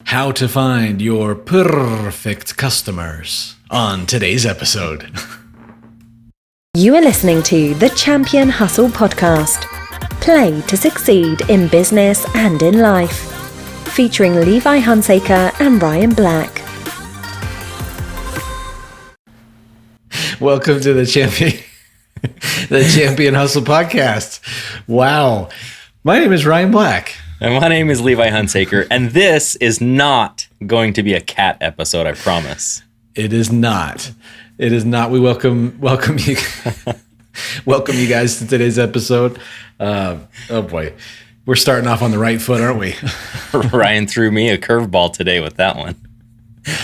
How to find your perfect customers on today's episode. You are listening to the Champion Hustle Podcast. Play to succeed in business and in life. Featuring Levi Hunsaker and Ryan Black. Welcome to the Champion Hustle Podcast. Wow. My name is Ryan Black. And my name is Levi Hunsaker, and this is not going to be a cat episode, I promise. It is not. It is not. We welcome you welcome you guys to today's episode. Oh boy. We're starting off on the right foot, aren't we? Ryan threw me a curveball today with that one.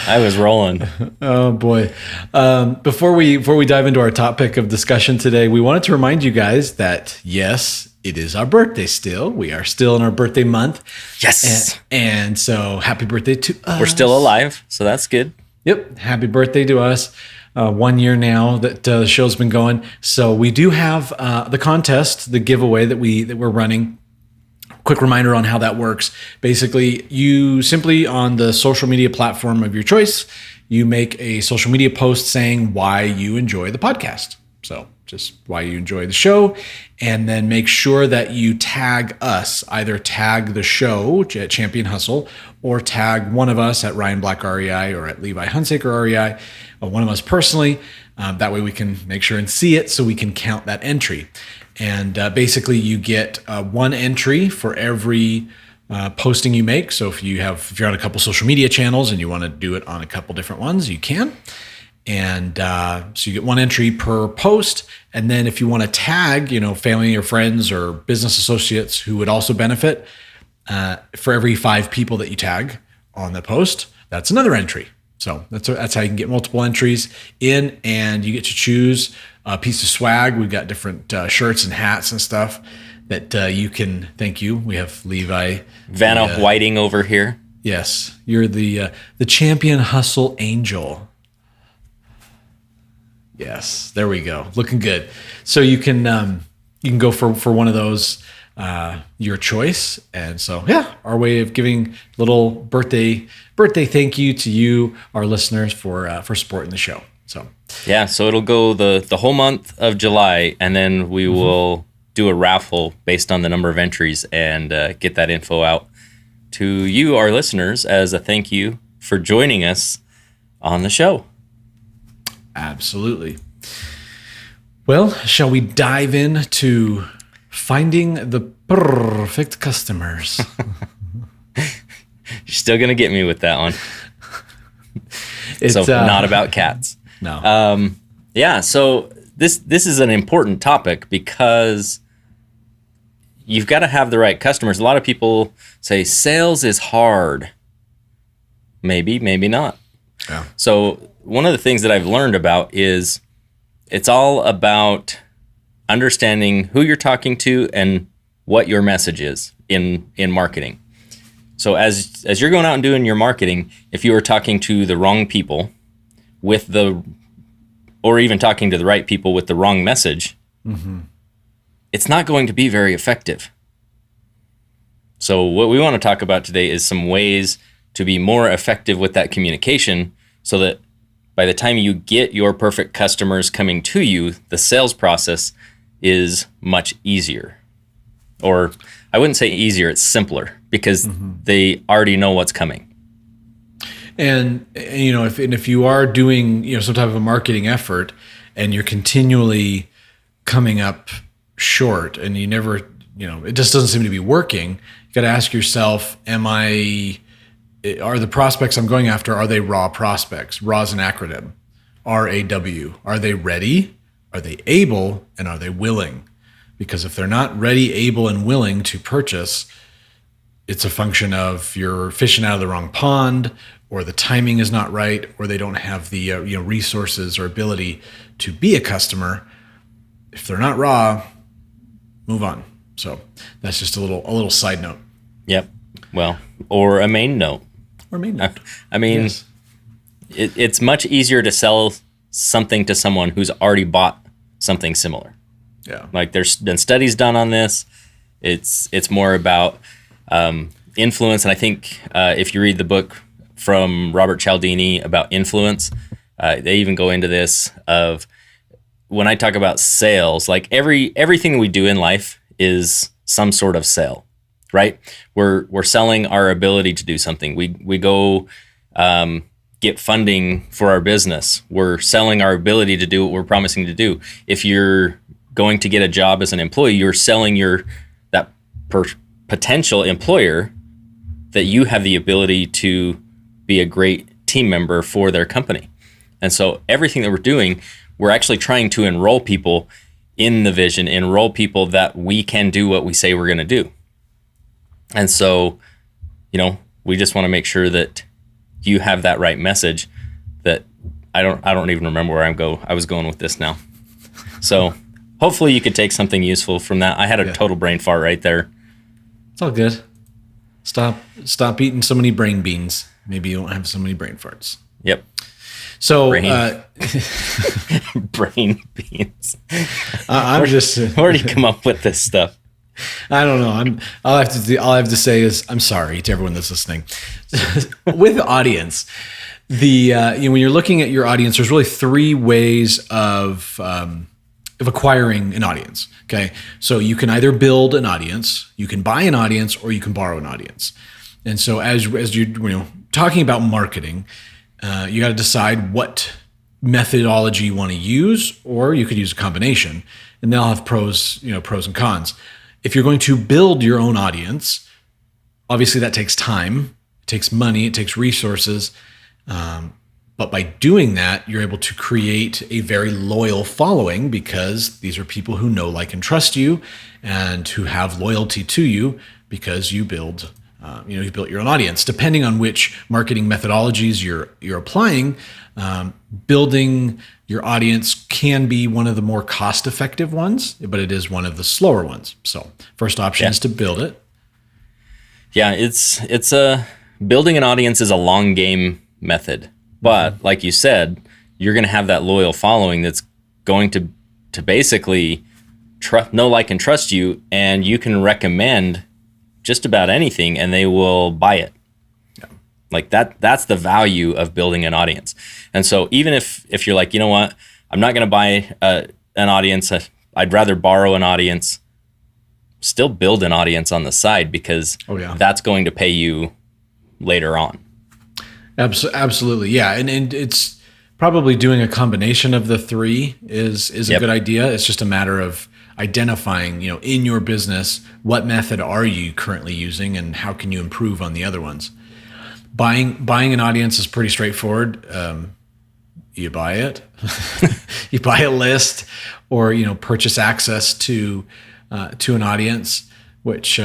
I was rolling. Oh boy. Before we dive into our topic of discussion today, we wanted to remind you guys that yes, it is our birthday still. We are still in our birthday month. Yes. And so happy birthday to us. We're still alive, so that's good. Yep. Happy birthday to us. 1 year now that the show's been going. So we do have the contest, the giveaway that we're running. Quick reminder on how that works. Basically, you simply on the social media platform of your choice, you make a social media post saying why you enjoy the podcast. So just why you enjoy the show, and then make sure that you tag us, either tag the show at Champion Hustle or tag one of us at Ryan Black REI or at Levi Hunsaker REI, or one of us personally. That way we can make sure and see it so we can count that entry. And basically you get one entry for every posting you make. So if you're on a couple social media channels and you want to do it on a couple different ones, you can. And so you get one entry per post. And then if you want to tag, family or friends or business associates who would also benefit, for every 5 people that you tag on the post, that's another entry. So that's how you can get multiple entries in, and you get to choose a piece of swag. We've got different shirts and hats and stuff that you can. Thank you. We have Levi Vanna Whiting over here. Yes, you're the Champion Hustle Angel. Yes, there we go. Looking good. So you can go for one of those, your choice. And so our way of giving a little birthday thank you to you, our listeners, for supporting the show. So so it'll go the whole month of July, and then we will do a raffle based on the number of entries and get that info out to you, our listeners, as a thank you for joining us on the show. Absolutely. Well, shall we dive into finding the perfect customers? You're still going to get me with that one. It's not about cats. No. So this is an important topic because you've got to have the right customers. A lot of people say sales is hard. Maybe not. Yeah. So one of the things that I've learned about is it's all about understanding who you're talking to and what your message is in marketing. So as you're going out and doing your marketing, if you are talking to the wrong people or even talking to the right people with the wrong message, it's not going to be very effective. So what we want to talk about today is some ways to be more effective with that communication, so that by the time you get your perfect customers coming to you, the sales process is much easier. Or I wouldn't say easier, it's simpler, because they already know what's coming. And if you are doing some type of a marketing effort and you're continually coming up short and you never, it just doesn't seem to be working, you got to ask yourself, are the prospects I'm going after, are they raw prospects? Raw is an acronym. RAW. Are they ready? Are they able? And are they willing? Because if they're not ready, able, and willing to purchase, it's a function of you're fishing out of the wrong pond, or the timing is not right, or they don't have the resources or ability to be a customer. If they're not raw, move on. So that's just a little side note. Yep. Well, or a main note. I mean, yes. It's much easier to sell something to someone who's already bought something similar. Yeah. Like there's been studies done on this. It's more about influence, and I think if you read the book from Robert Cialdini about influence, they even go into this of when I talk about sales, like everything we do in life is some sort of sale, right? We're selling our ability to do something. We go get funding for our business. We're selling our ability to do what we're promising to do. If you're going to get a job as an employee, you're selling that potential employer that you have the ability to be a great team member for their company. And so everything that we're doing, we're actually trying to enroll people in the vision, enroll people that we can do what we say we're going to do. And so, we just want to make sure that you have that right message. That I don't even remember where I was going with this now. So hopefully you could take something useful from that. I had a total brain fart right there. It's all good. Stop eating so many brain beans. Maybe you won't have so many brain farts. Yep. So brain beans. I'm just. Where do you come up with this stuff? I don't know. All I have to say is I'm sorry to everyone that's listening. With the audience, when you're looking at your audience, there's really three ways of acquiring an audience. Okay, so you can either build an audience, you can buy an audience, or you can borrow an audience. And so as you're talking about marketing, you got to decide what methodology you want to use, or you could use a combination, and they'll have pros and cons. If you're going to build your own audience, obviously that takes time, it takes money, it takes resources. But by doing that, you're able to create a very loyal following because these are people who know, like, and trust you and who have loyalty to you because you built your own audience. Depending on which marketing methodologies you're applying, building your audience can be one of the more cost-effective ones, but it is one of the slower ones. So first option is to build it. Yeah, it's building an audience is a long game method. But like you said, you're going to have that loyal following that's going to basically know, like, and trust you, and you can recommend just about anything and they will buy it. Yeah. Like that's the value of building an audience. And so even if you're like, you know what, I'm not going to buy an audience, I'd rather borrow an audience, still build an audience on the side because that's going to pay you later on. Absolutely. Yeah. And it's probably doing a combination of the three is a good idea. It's just a matter of identifying, in your business, what method are you currently using and how can you improve on the other ones? Buying an audience is pretty straightforward. You buy it, you buy a list or, purchase access to an audience, which,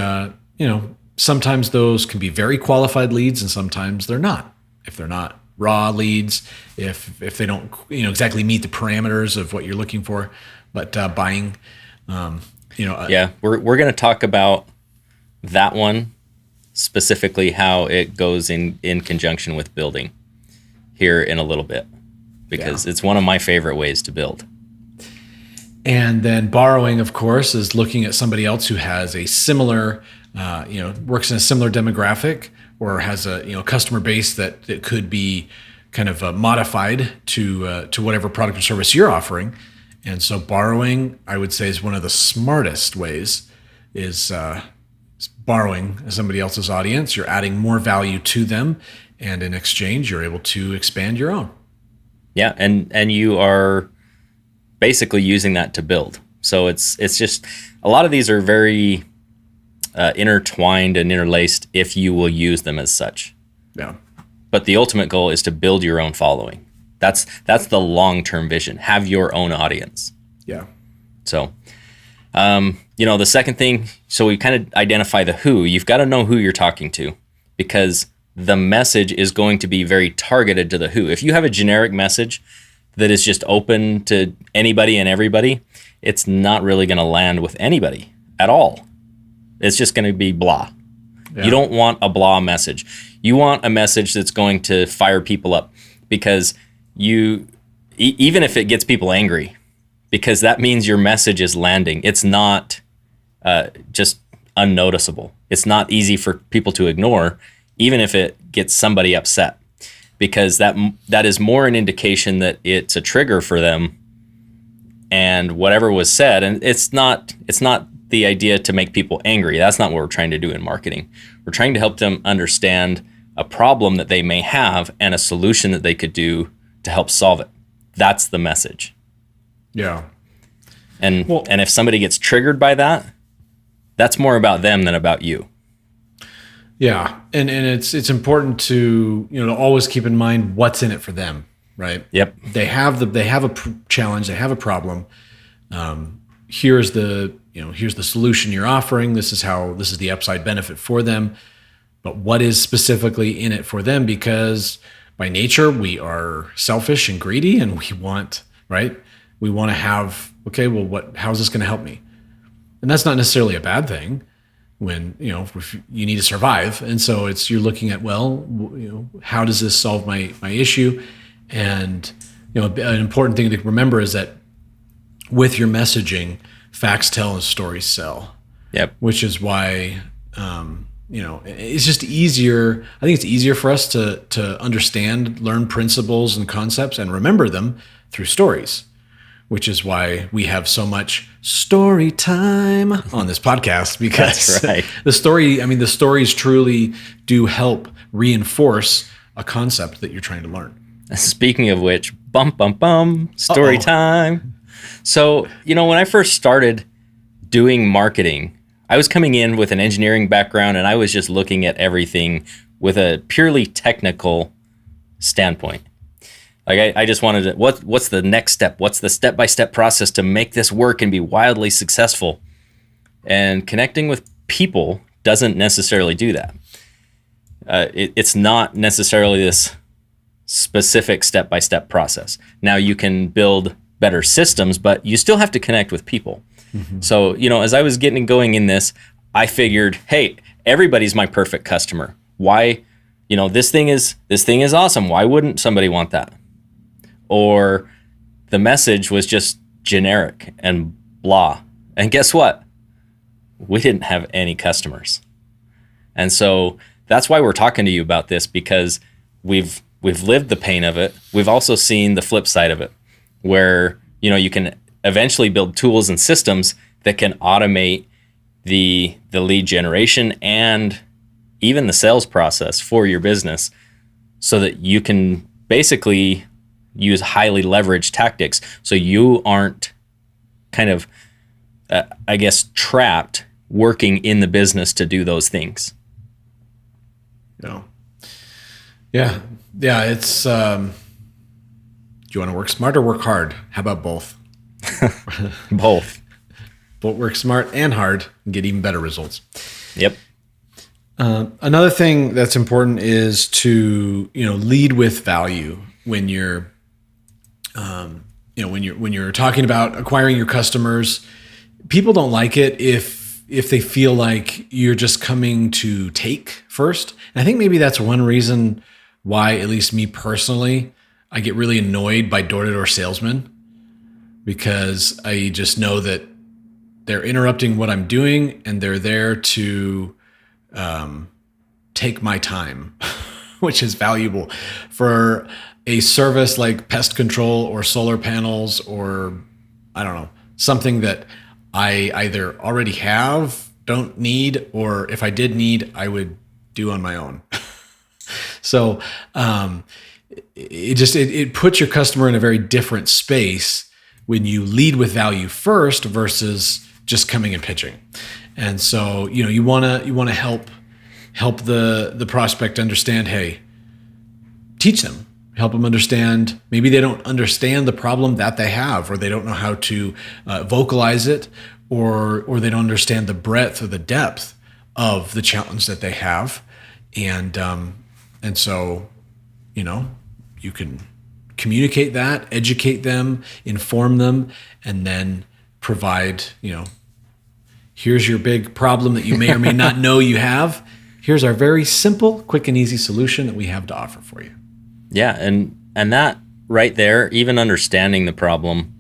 sometimes those can be very qualified leads and sometimes they're not. If they're not raw leads, if they don't exactly meet the parameters of what you're looking for, but buying, we're going to talk about that one specifically, how it goes in conjunction with building here in a little bit, because it's one of my favorite ways to build. And then borrowing, of course, is looking at somebody else who has a similar, works in a similar demographic or has a customer base that it could be kind of modified to whatever product or service you're offering. And so borrowing, I would say, is one of the smartest ways. Is borrowing somebody else's audience. You're adding more value to them, and in exchange, you're able to expand your own. Yeah, and you are basically using that to build. So it's just a lot of these are very intertwined and interlaced if you will use them as such. Yeah. But the ultimate goal is to build your own following. That's the long-term vision. Have your own audience. Yeah. So, the second thing, so we kind of identify the who. You've got to know who you're talking to because the message is going to be very targeted to the who. If you have a generic message that is just open to anybody and everybody, it's not really going to land with anybody at all. It's just going to be blah. Yeah. You don't want a blah message. You want a message that's going to fire people up because even if it gets people angry, because that means your message is landing. It's not just unnoticeable. It's not easy for people to ignore, even if it gets somebody upset, because that is more an indication that it's a trigger for them. And whatever was said, and it's not the idea to make people angry. That's not what we're trying to do in marketing. We're trying to help them understand a problem that they may have and a solution that they could do to help solve it. That's the message. Yeah. And if somebody gets triggered by that, that's more about them than about you. Yeah. And it's important to, to always keep in mind what's in it for them, right? Yep. They have a challenge, they have a problem. Here's the solution you're offering. This is the upside benefit for them. But what is specifically in it for them? Because by nature, we are selfish and greedy, and we want to have, how's this going to help me? And that's not necessarily a bad thing when, if you need to survive. And so you're looking at, how does this solve my issue? And, an important thing to remember is that with your messaging, facts tell and stories sell. Yep. Which is why, it's just easier. I think it's easier for us to understand, learn principles and concepts and remember them through stories, which is why we have so much story time on this podcast, because That's right. the stories truly do help reinforce a concept that you're trying to learn. Speaking of which, story time. So, when I first started doing marketing, I was coming in with an engineering background, and I was just looking at everything with a purely technical standpoint. Like I just wanted to, what's the next step? What's the step-by-step process to make this work and be wildly successful? And connecting with people doesn't necessarily do that. It's not necessarily this specific step-by-step process. Now you can build better systems, but you still have to connect with people. Mm-hmm. So, as I was getting going in this, I figured, hey, everybody's my perfect customer. Why, this thing is awesome. Why wouldn't somebody want that? Or the message was just generic and blah. And guess what? We didn't have any customers. And so that's why we're talking to you about this, because we've lived the pain of it. We've also seen the flip side of it, where, you can eventually build tools and systems that can automate the lead generation and even the sales process for your business, so that you can basically use highly leveraged tactics, so you aren't kind of, trapped working in the business to do those things. Yeah. It's, do you want to work smart or work hard? How about both? Both. Both work smart and hard and get even better results. Yep. Another thing that's important is to, lead with value when you're, when you're talking about acquiring your customers. People don't like it if they feel like you're just coming to take first. And I think maybe that's one reason why, at least me personally, I get really annoyed by door-to-door salesmen, because I just know that they're interrupting what I'm doing and they're there to take my time, which is valuable for a service like pest control or solar panels, or I don't know, something that I either already have, don't need, or if I did need, I would do on my own. So it puts your customer in a very different space when you lead with value first versus just coming and pitching. And so, you want to help the prospect understand, hey, teach them, help them understand. Maybe they don't understand the problem that they have, or they don't know how to vocalize it, or they don't understand the breadth or the depth of the challenge that they have. And so, you can communicate that, educate them, inform them, and then provide, here's your big problem that you may or may not know you have. Here's our very simple, quick, and easy solution that we have to offer for you. Yeah, and that right there, even understanding the problem,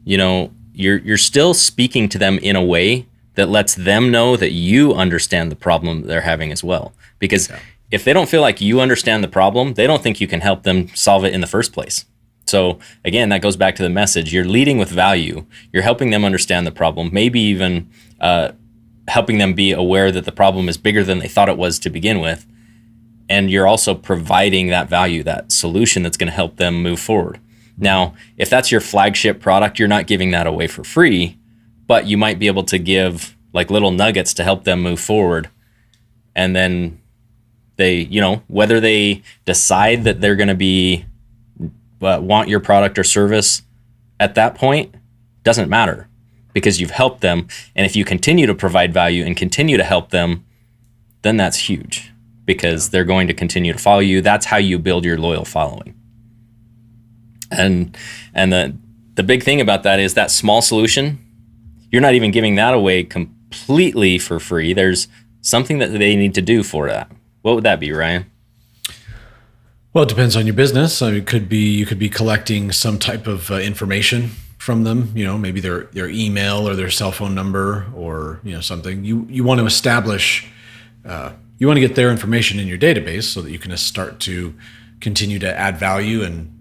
you're still speaking to them in a way that lets them know that you understand the problem that they're having as well. Because if they don't feel like you understand the problem, they don't think you can help them solve it in the first place. So again, that goes back to the message. You're leading with value. You're helping them understand the problem, maybe even helping them be aware that the problem is bigger than they thought it was to begin with. And you're also providing that value, that solution that's going to help them move forward. Now, if that's your flagship product, you're not giving that away for free, but you might be able to give like little nuggets to help them move forward. And then they, whether they decide that they're going to be want your product or service at that point, doesn't matter, because you've helped them. And if you continue to provide value and continue to help them, then that's huge, because they're going to continue to follow you. That's how you build your loyal following. And the big thing about that is that small solution, you're not even giving that away completely for free. There's something that they need to do for that. What would that be, Ryan? Well, it depends on your business. I mean, you could be collecting some type of information from them, maybe their email or their cell phone number, or, something. You want to establish, you want to get their information in your database so that you can start to continue to add value and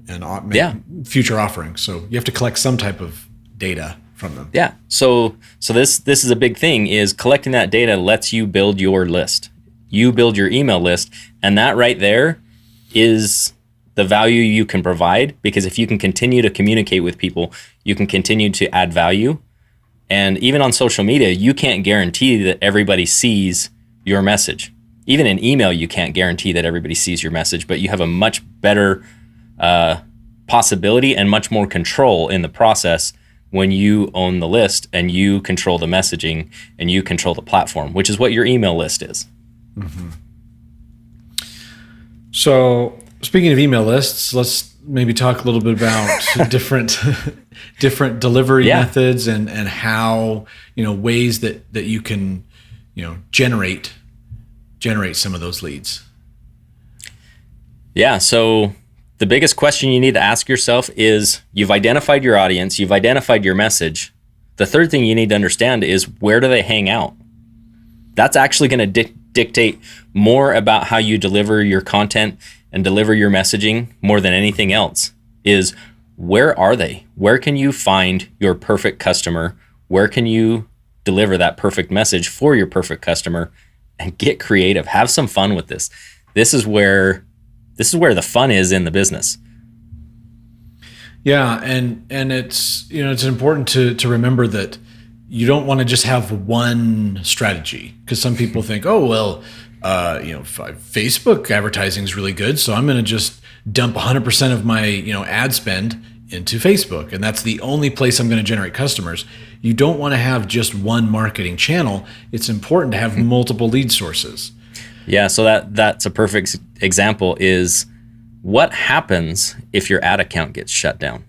make future offerings. So you have to collect some type of data from them. Yeah. So this is a big thing, is collecting that data lets you build your list. You build your email list, and that right there is the value you can provide, because if you can continue to communicate with people, you can continue to add value. And even on social media, you can't guarantee that everybody sees your message. Even in email, you can't guarantee that everybody sees your message, but you have a much better possibility and much more control in the process when you own the list and you control the messaging and you control the platform, which is what your email list is. Mm-hmm. So speaking of email lists, let's maybe talk a little bit about different delivery methods and how, ways that you can, generate some of those leads. Yeah. So the biggest question you need to ask yourself is, you've identified your audience, you've identified your message. The third thing you need to understand is, where do they hang out? That's actually going to dictate more about how you deliver your content and deliver your messaging more than anything else. Is, where are they? Where can you find your perfect customer? Where can you deliver that perfect message for your perfect customer? And get creative. Have some fun with this. This is where the fun is in the business. Yeah, and it's it's important to remember that you don't want to just have one strategy, because some people think, oh well, Facebook advertising is really good, so I'm going to just dump 100% of my ad spend into Facebook, and that's the only place I'm going to generate customers. You don't want to have just one marketing channel. It's important to have multiple lead sources. Yeah, so that's a perfect example. Is what happens if your ad account gets shut down?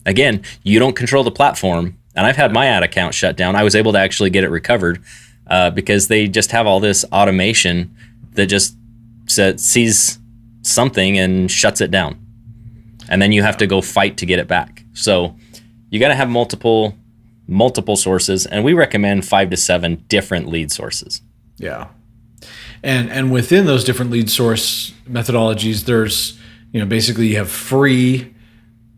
Again, you don't control the platform, and I've had my ad account shut down. I was able to actually get it recovered because they just have all this automation that just sees something and shuts it down. And then you have to go fight to get it back. So you got to have multiple sources, and we recommend 5 to 7 different lead sources. Yeah. And within those different lead source methodologies, there's, basically you have free,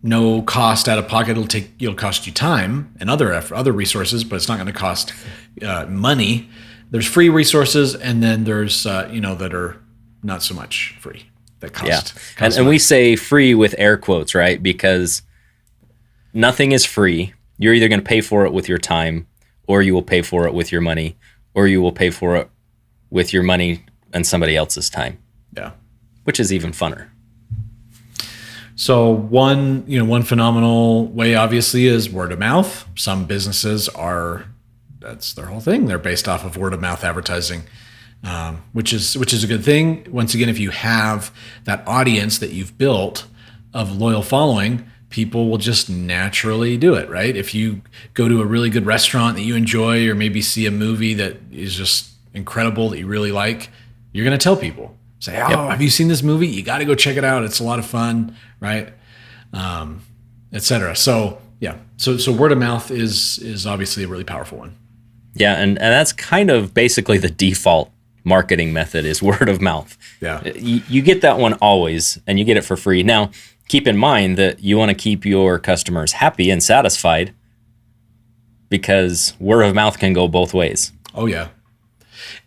no cost out of pocket. It'll cost you time and other resources, but it's not going to cost money. There's free resources, and then there's that are not so much free. That cost. Yeah. And we say free with air quotes, right? Because nothing is free. You're either going to pay for it with your time, or you will pay for it with your money, or you will pay for it with your money and somebody else's time. Yeah. Which is even funner. So one phenomenal way obviously is word of mouth. Some businesses that's their whole thing. They're based off of word of mouth advertising, which is a good thing. Once again, if you have that audience that you've built of loyal following, people will just naturally do it, right? If you go to a really good restaurant that you enjoy, or maybe see a movie that is just incredible that you really like, you're going to tell people. Say, have you seen this movie? You got to go check it out. It's a lot of fun, right? Et cetera. So yeah, so word of mouth is obviously a really powerful one. Yeah, and that's kind of basically the default marketing method is word of mouth. Yeah. You get that one always, and you get it for free. Now, keep in mind that you want to keep your customers happy and satisfied, because word of mouth can go both ways. Oh, yeah.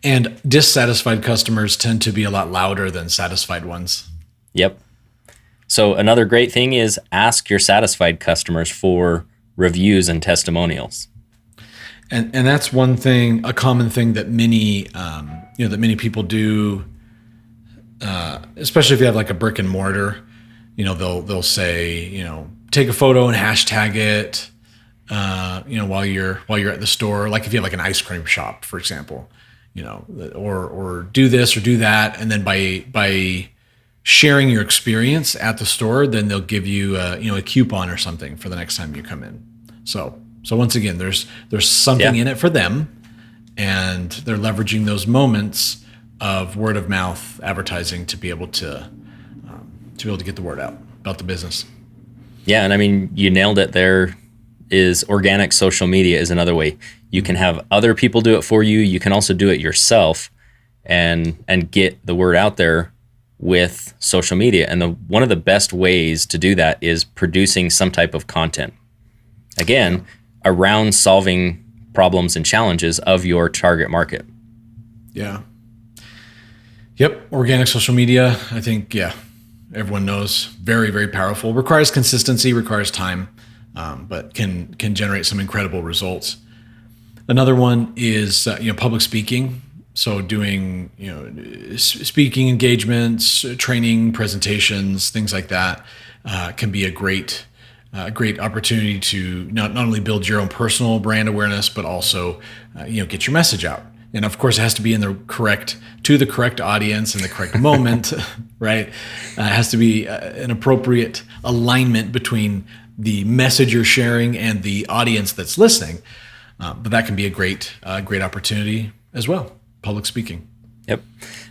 And dissatisfied customers tend to be a lot louder than satisfied ones. Yep. So another great thing is ask your satisfied customers for reviews and testimonials. And that's one thing, a common thing that many people do, especially if you have like a brick and mortar. They'll say, take a photo and hashtag it, while you're at the store. Like if you have like an ice cream shop, for example, or do this or do that, and then by sharing your experience at the store, then they'll give you a coupon or something for the next time you come in. So once again, there's something in it for them, and they're leveraging those moments of word of mouth advertising to be able to get the word out about the business. Yeah, and I mean, you nailed it. There is organic social media is another way. You can have other people do it for you. You can also do it yourself, and get the word out there with social media. And one of the best ways to do that is producing some type of content. Again, around solving problems and challenges of your target market. Yeah. Yep. Organic social media, I think, everyone knows, very, very powerful. Requires consistency, requires time, but can generate some incredible results. Another one is public speaking. So doing speaking engagements, training, presentations, things like that can be a great opportunity to not only build your own personal brand awareness, but also get your message out. And of course, it has to be to the correct audience in the correct moment, right? It has to be an appropriate alignment between the message you're sharing and the audience that's listening. But that can be a great opportunity as well. Public speaking. Yep.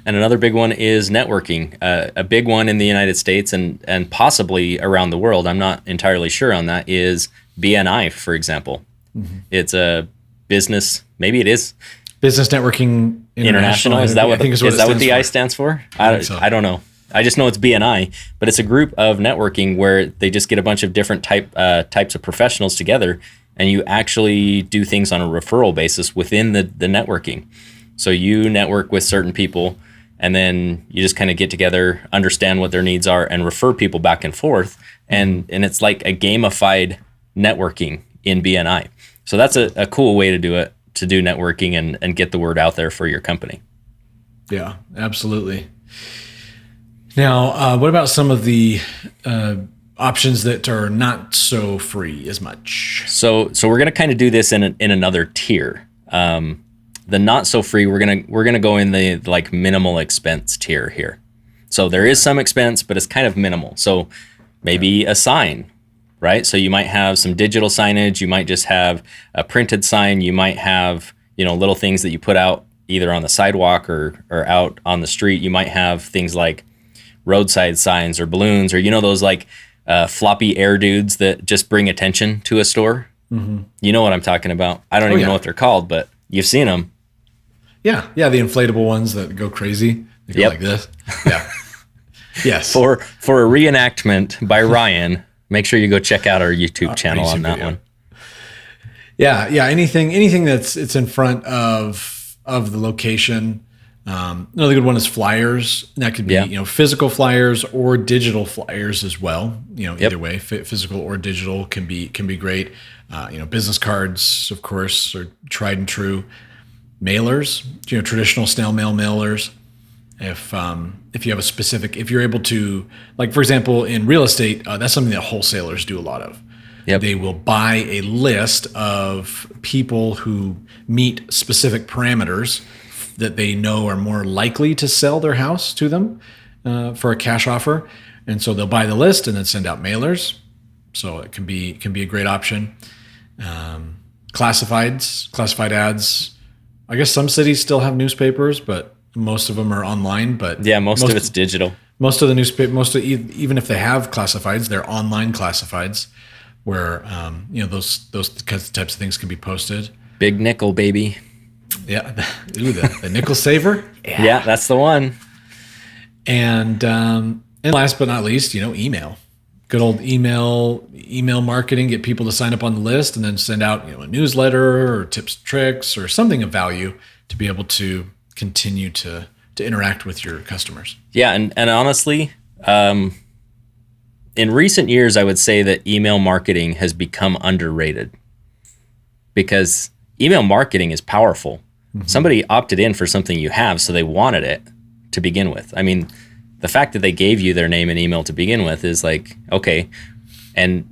And another big one is networking. A big one in the United States and possibly around the world, I'm not entirely sure on that, is BNI, for example. Mm-hmm. It's a business, maybe it is. Business Networking International. Is that what the I stands for? I don't know. I just know it's BNI, but it's a group of networking where they just get a bunch of different types of professionals together, and you actually do things on a referral basis within the networking. So you network with certain people, and then you just kind of get together, understand what their needs are, and refer people back and forth. And it's like a gamified networking in BNI. So that's a cool way to do it, to do networking and get the word out there for your company. Yeah, absolutely. Now, what about some of the options that are not so free as much? So we're going to kind of do this in another tier. The not so free, we're gonna go in the like minimal expense tier here. So there is some expense, but it's kind of minimal. So maybe a sign, right? So you might have some digital signage. You might just have a printed sign. You might have little things that you put out either on the sidewalk or out on the street. You might have things like roadside signs or balloons or those like floppy air dudes that just bring attention to a store. Mm-hmm. You know what I'm talking about. I don't even know what they're called, but you've seen them. Yeah, the inflatable ones that go crazy. They go like this. Yeah. Yes. For a reenactment by Ryan, make sure you go check out our YouTube channel on that one. Yeah. Anything that's in front of the location. Another good one is flyers. That could be physical flyers or digital flyers as well. Either way, physical or digital can be great. Business cards, of course, are tried and true. Mailers, traditional snail mail mailers. If you have if you're able to, like for example, in real estate, that's something that wholesalers do a lot of. Yep. They will buy a list of people who meet specific parameters that they know are more likely to sell their house to them for a cash offer, and so they'll buy the list and then send out mailers. So it can be a great option. Classified ads. I guess some cities still have newspapers, but most of them are online. But most of it's digital. Most of the even if they have classifieds, they're online classifieds, where those types of things can be posted. Big nickel, baby. Yeah. Ooh, the nickel saver. Yeah, that's the one. And last but not least, email. Good old email marketing, get people to sign up on the list and then send out, a newsletter or tips, tricks, or something of value to be able to continue to interact with your customers. Yeah. And honestly, in recent years, I would say that email marketing has become underrated because email marketing is powerful. Mm-hmm. Somebody opted in for something you have, so they wanted it to begin with. I mean, the fact that they gave you their name and email to begin with is like, okay, and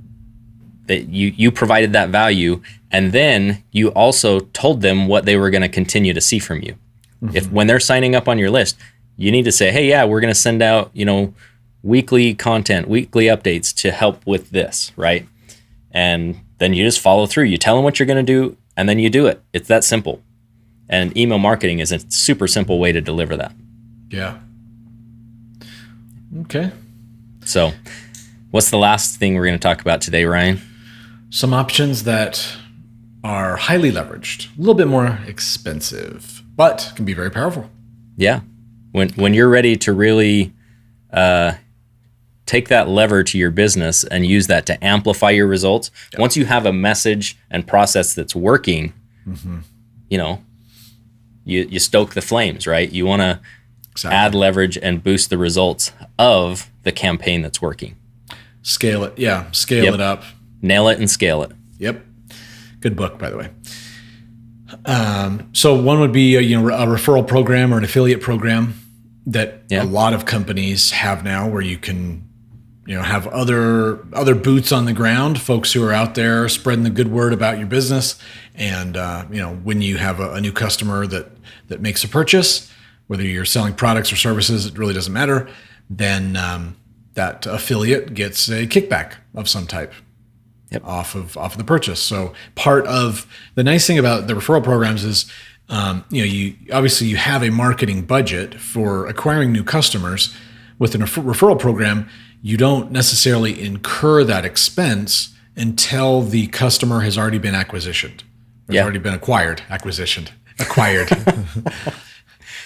that you provided that value, and then you also told them what they were going to continue to see from you. Mm-hmm. If when they're signing up on your list, you need to say, hey, yeah, we're going to send out, weekly content, weekly updates to help with this, right? And then you just follow through. You tell them what you're going to do, and then you do it. It's that simple. And email marketing is a super simple way to deliver that. Yeah. Okay. So what's the last thing we're going to talk about today, Ryan? Some options that are highly leveraged, a little bit more expensive, but can be very powerful. Yeah. When you're ready to really take that lever to your business and use that to amplify your results, once you have a message and process that's working, mm-hmm. You stoke the flames, right? You want to add leverage and boost the results of the campaign that's working. Scale it. Yeah. Scale it up. Nail it and scale it. Yep. Good book, by the way. So one would be a referral program or an affiliate program that a lot of companies have now, where you can have other boots on the ground, folks who are out there spreading the good word about your business. And when you have a new customer that makes a purchase, whether you're selling products or services, it really doesn't matter, then that affiliate gets a kickback of some type off of the purchase. So part of the nice thing about the referral programs is, you obviously you have a marketing budget for acquiring new customers. With a referral program, you don't necessarily incur that expense until the customer has already been acquired.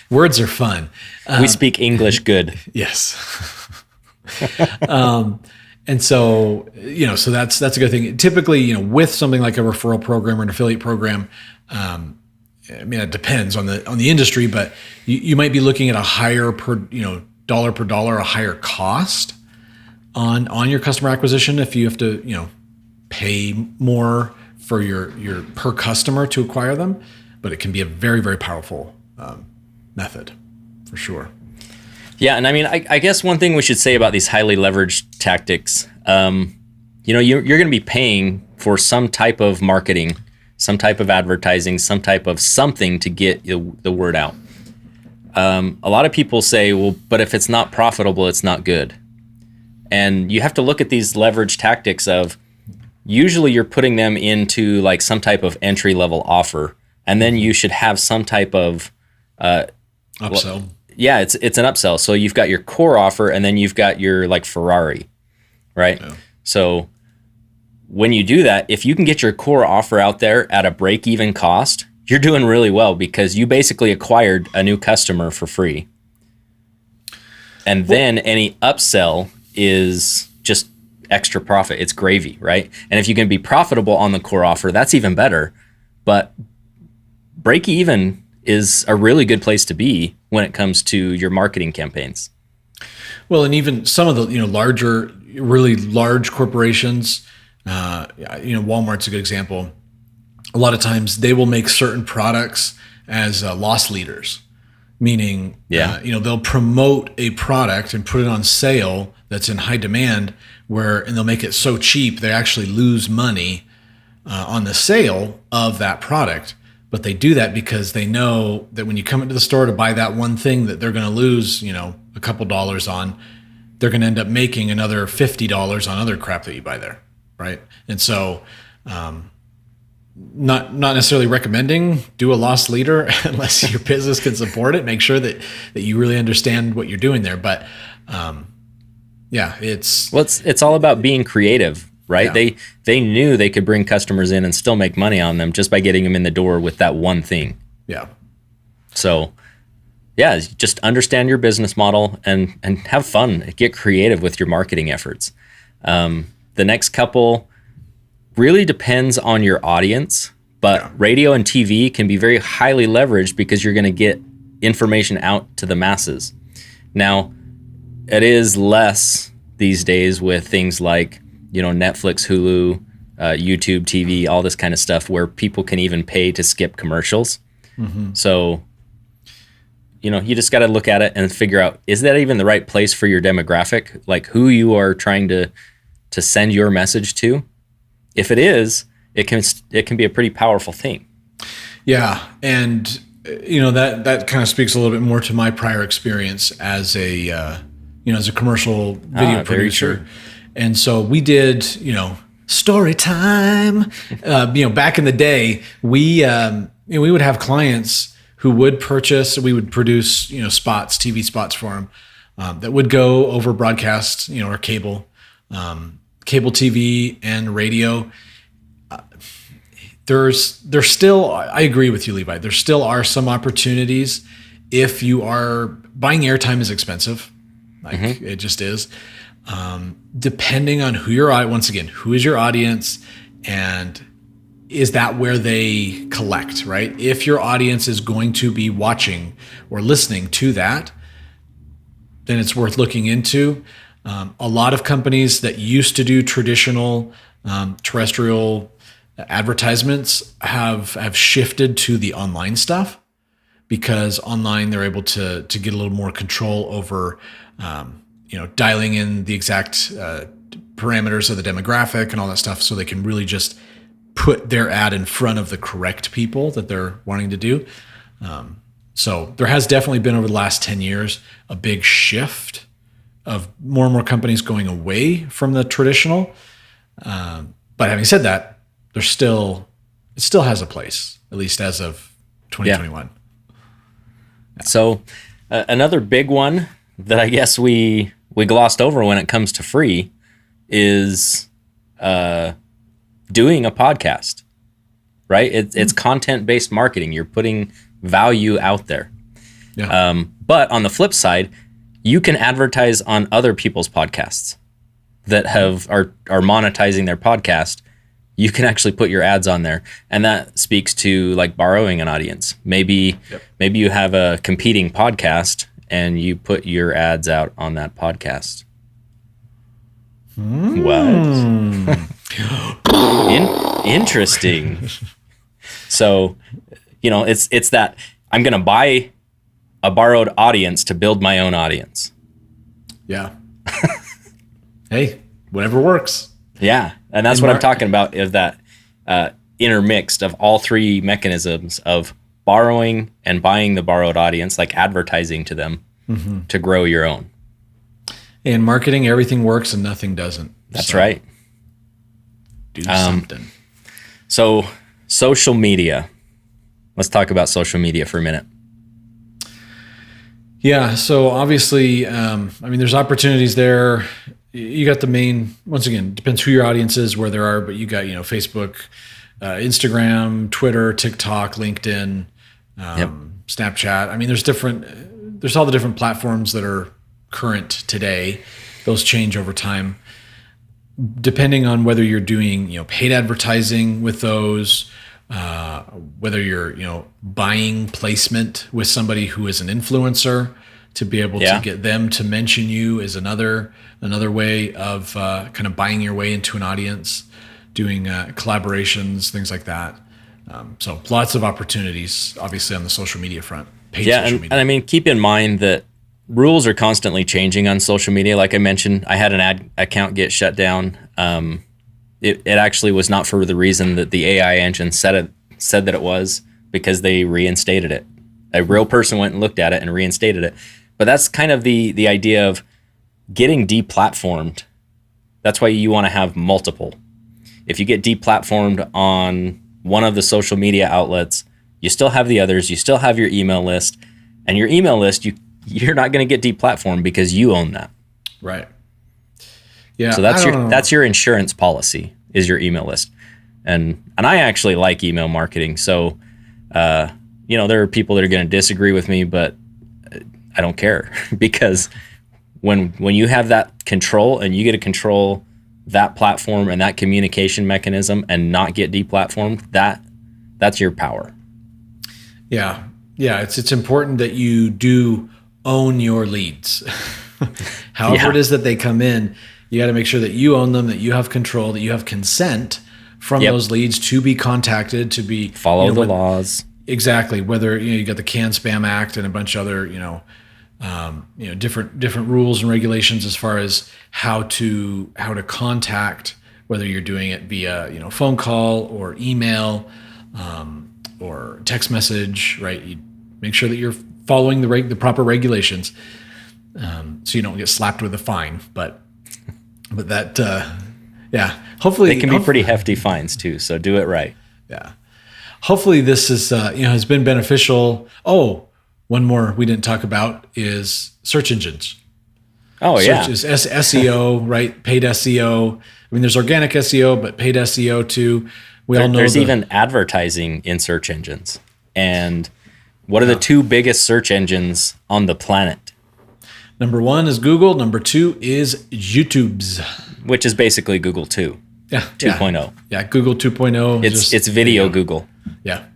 Words are fun. We speak English good. Yes. And so, so that's a good thing. Typically, with something like a referral program or an affiliate program, it depends on the industry, but you might be looking at a higher dollar per dollar, a higher cost on your customer acquisition if you have to, pay more for your per customer to acquire them. But it can be a very, very powerful method for sure. Yeah. And I guess one thing we should say about these highly leveraged tactics, you're going to be paying for some type of marketing, some type of advertising, some type of something to get the word out. A lot of people say, well, but if it's not profitable, it's not good. And you have to look at these leverage tactics of, usually you're putting them into like some type of entry level offer, and then you should have some type of upsell. Yeah, it's an upsell. So you've got your core offer, and then you've got your like Ferrari, right? Yeah. So when you do that, if you can get your core offer out there at a break-even cost, you're doing really well, because you basically acquired a new customer for free. And then any upsell is just extra profit. It's gravy, right? And if you can be profitable on the core offer, that's even better. But break even is a really good place to be when it comes to your marketing campaigns. Well, and even some of the larger, really large corporations, Walmart's a good example. A lot of times they will make certain products as loss leaders, meaning they'll promote a product and put it on sale that's in high demand, and they'll make it so cheap they actually lose money on the sale of that product. But they do that because they know that when you come into the store to buy that one thing that they're going to lose, a couple dollars on, they're going to end up making another $50 on other crap that you buy there, right? And so, not necessarily recommending do a loss leader unless your business can support it. Make sure that you really understand what you're doing there. But it's all about being creative. right? Yeah. They knew they could bring customers in and still make money on them just by getting them in the door with that one thing. Yeah. So yeah, just understand your business model and have fun. Get creative with your marketing efforts. The next couple really depends on your audience, but radio and TV can be very highly leveraged because you're going to get information out to the masses. Now, it is less these days with things like, Netflix, Hulu, YouTube TV, all this kind of stuff where people can even pay to skip commercials. Mm-hmm. So, you just got to look at it and figure out, is that even the right place for your demographic? Like who you are trying to send your message to? If it is, it can be a pretty powerful thing. Yeah. And, that kind of speaks a little bit more to my prior experience as a commercial video producer. And so we did, story time, back in the day, we would have clients who would purchase, we would produce, spots, TV spots for them that would go over broadcast, or cable TV and radio. There's still, I agree with you, Levi. There still are some opportunities if you are buying airtime is expensive. It just is. Depending on who who is your audience, and is that where they collect, right? If your audience is going to be watching or listening to that, then it's worth looking into. A lot of companies that used to do traditional terrestrial advertisements have shifted to the online stuff, because online they're able to get a little more control over dialing in the exact parameters of the demographic and all that stuff, so they can really just put their ad in front of the correct people that they're wanting to do. So there has definitely been, over the last 10 years, a big shift of more and more companies going away from the traditional. But having said that, it still has a place, at least as of 2021. Yeah. So another big one that I guess we glossed over when it comes to free is doing a podcast, right? It's content-based marketing. You're putting value out there. Yeah. But on the flip side, you can advertise on other people's podcasts that are monetizing their podcast. You can actually put your ads on there, and that speaks to like borrowing an audience. Maybe you have a competing podcast and you put your ads out on that podcast. What? Interesting. So, it's that I'm going to buy a borrowed audience to build my own audience. Yeah. Hey, whatever works. Yeah. And that's what I'm talking about, is that intermixed of all three mechanisms of borrowing and buying the borrowed audience, like advertising to them to grow your own. In marketing, everything works and nothing doesn't. That's right. Do something. So social media. Let's talk about social media for a minute. Yeah. So obviously, there's opportunities there. You got the main, once again, depends who your audience is, where there are, but you got, Facebook, Instagram, Twitter, TikTok, LinkedIn, Snapchat. There's all the different platforms that are current today. Those change over time. Depending on whether you're doing, paid advertising with those, whether you're, buying placement with somebody who is an influencer to be able to get them to mention you is another way of kind of buying your way into an audience, doing collaborations, things like that. So lots of opportunities, obviously, on the social media front. And keep in mind that rules are constantly changing on social media. Like I mentioned, I had an ad account get shut down. It actually was not for the reason that the AI engine said that it was, because they reinstated it. A real person went and looked at it and reinstated it. But that's kind of the idea of getting deplatformed. That's why you want to have multiple. If you get deplatformed on one of the social media outlets, you still have the others, you still have your email list, and your email list, you're not going to get deplatformed because you own that. Right. Yeah. So that's your insurance policy, is your email list. And I actually like email marketing. So, there are people that are going to disagree with me, but I don't care because when you have that control and you get to control that platform and that communication mechanism and not get deplatformed, that's your power. Yeah. Yeah. It's important that you do own your leads. However it is that they come in, you got to make sure that you own them, that you have control, that you have consent from those leads to be contacted, to be follow the laws. Exactly. Whether you got the Can-Spam Act and a bunch of other different rules and regulations as far as how to contact, whether you're doing it via phone call or email or text message, right? You make sure that you're following the proper regulations, so you don't get slapped with a fine. But that hopefully they can be pretty hefty fines too. So do it right. Yeah. Hopefully this is has been beneficial. Oh, one more we didn't talk about is search engines. Oh, Search is SEO, right? Paid SEO. I mean, there's organic SEO, but paid SEO too. We all know there's even advertising in search engines. And what are the two biggest search engines on the planet? Number 1 is Google. Number 2 is YouTube's, which is basically Google 2. Yeah, 2.0. Yeah, Google 2.0. It's video Google. Yeah,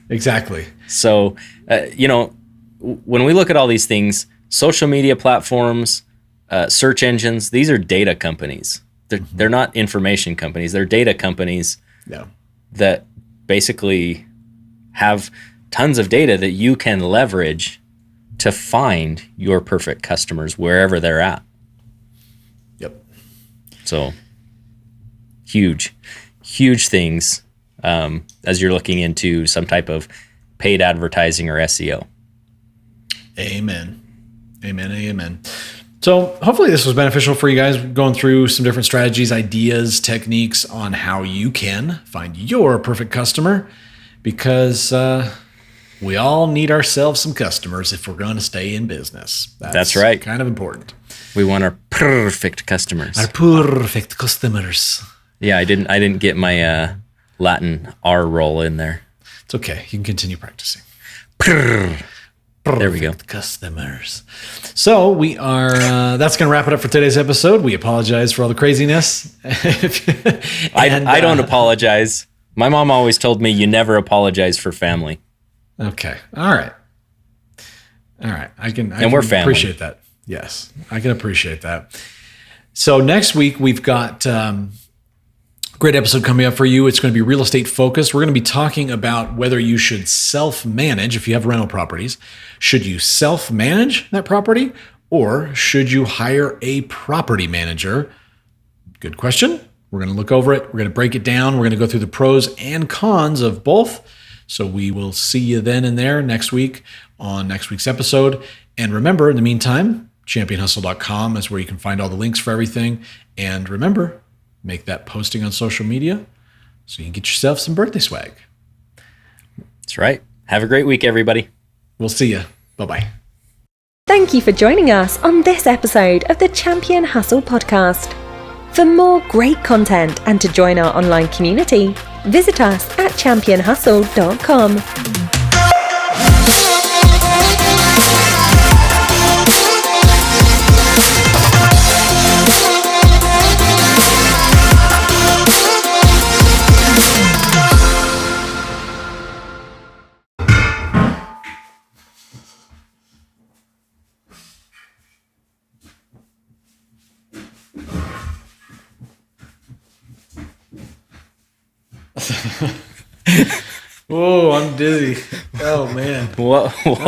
exactly. So, when we look at all these things, social media platforms, search engines, these are data companies. They're not information companies. They're data companies that basically have tons of data that you can leverage to find your perfect customers wherever they're at. Yep. So huge things as you're looking into some type of paid advertising or SEO. Amen. Amen. Amen. So hopefully this was beneficial for you guys, going through some different strategies, ideas, techniques on how you can find your perfect customer, because we all need ourselves some customers if we're going to stay in business. That's right. Kind of important. We want our perfect customers. Our perfect customers. Yeah, I didn't get my Latin R roll in there. It's okay. You can continue practicing. There we go. Customers. So we are, that's going to wrap it up for today's episode. We apologize for all the craziness. I don't apologize. My mom always told me you never apologize for family. Okay. All right. I can we're family. Appreciate that. Yes, I can appreciate that. So next week we've got great episode coming up for you. It's going to be real estate focused. We're going to be talking about whether you should self-manage if you have rental properties. Should you self-manage that property, or should you hire a property manager? Good question. We're going to look over it. We're going to break it down. We're going to go through the pros and cons of both. So we will see you then and there next week on next week's episode. And remember, in the meantime, championhustle.com is where you can find all the links for everything. And remember, make that posting on social media so you can get yourself some birthday swag. That's right. Have a great week, everybody. We'll see you. Bye-bye. Thank you for joining us on this episode of the Champion Hustle podcast. For more great content and to join our online community, visit us at championhustle.com. Whoa, I'm dizzy. Oh, man. What?